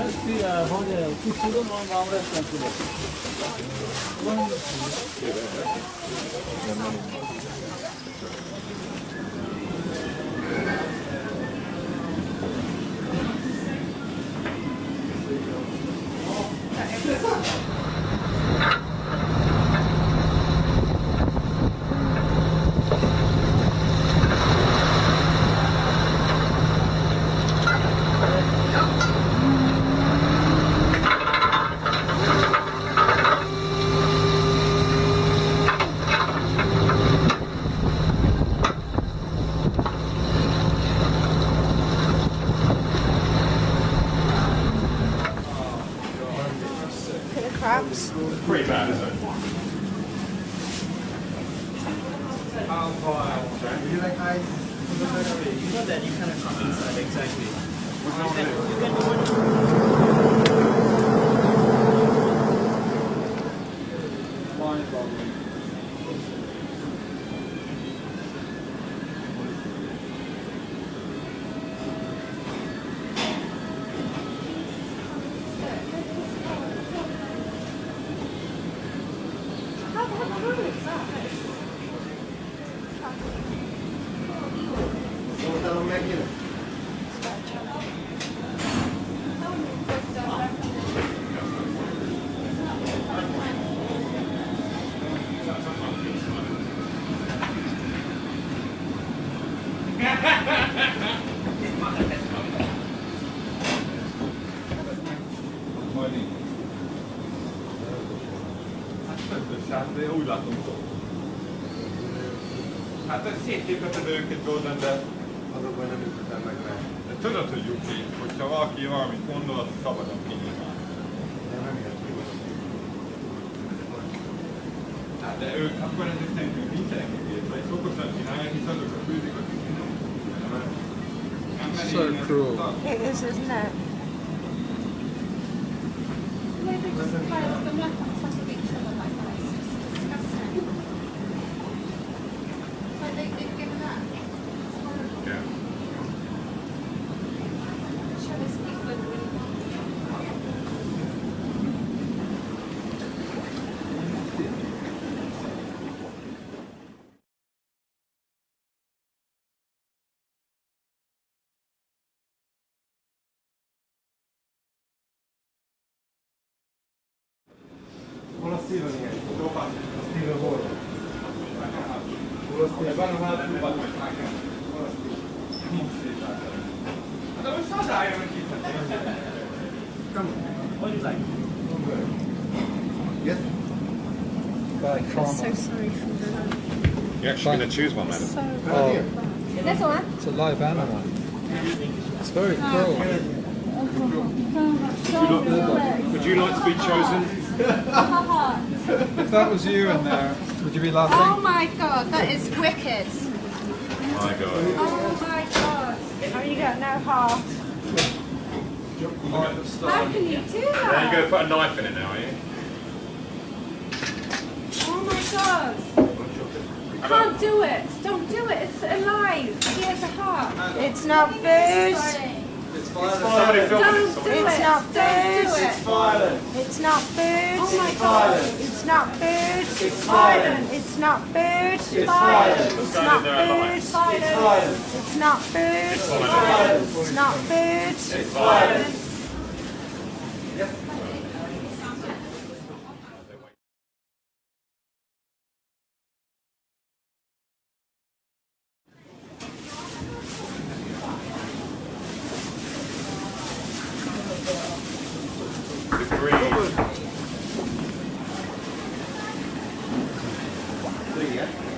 हो जाएगा कुछ चीज़ों में मामला consider Crabs. Pretty bad, isn't it? Would you like ice? You know that you cannot come inside exactly. You can do Sono macchina. Det är odlat så. Hát ez szétépíted őket Gordon, de Azokban nem ütöttem meg rá. tudod, hogy Juki, hogyha valaki valamit gondol, az szabadon kinyilván. De nem jött ki. Hát de ők akkor ezek szerintünk nincsenek kipírva, és okosan csinálják, és azok a főzik, akik So cruel. It is, isn't it? Maybe just pile them left on top of each other like that. It's disgusting. Like they've given up. It's horrible. Yeah. Show this people in the Hol a Steven ilyen? Soha. A Steven hol? Hol a Steven? Van a hátulban, hogy nekem. Hol a Steven? Most sétáltam. De most hazájön, hogy kifejezni. Come on. What do you like? Yes? By I'm trauma. so sorry for the You're actually going to choose one, madam. so. Oh, This one? it's a live animal. It's very cruel. Would you like to be chosen? If that was you in there, would you be Oh laughing? my god, that is wicked. My God. Oh my god. Oh, you got no heart. How can you do Then you're that? going to put a knife in it now, are you? Oh my god. You can't do it. Don't do it. It's alive. He has a heart. It's not food. Somebody film Don't it. do It's it. not Don't do food. it. Violent. It's not food. Oh my god. It's not food. It's violent. It's not food. It's violent. It's Stand not in there alive. food. Violent. It's not food. Violent. It's not food. It's violent. The green. Three, yeah?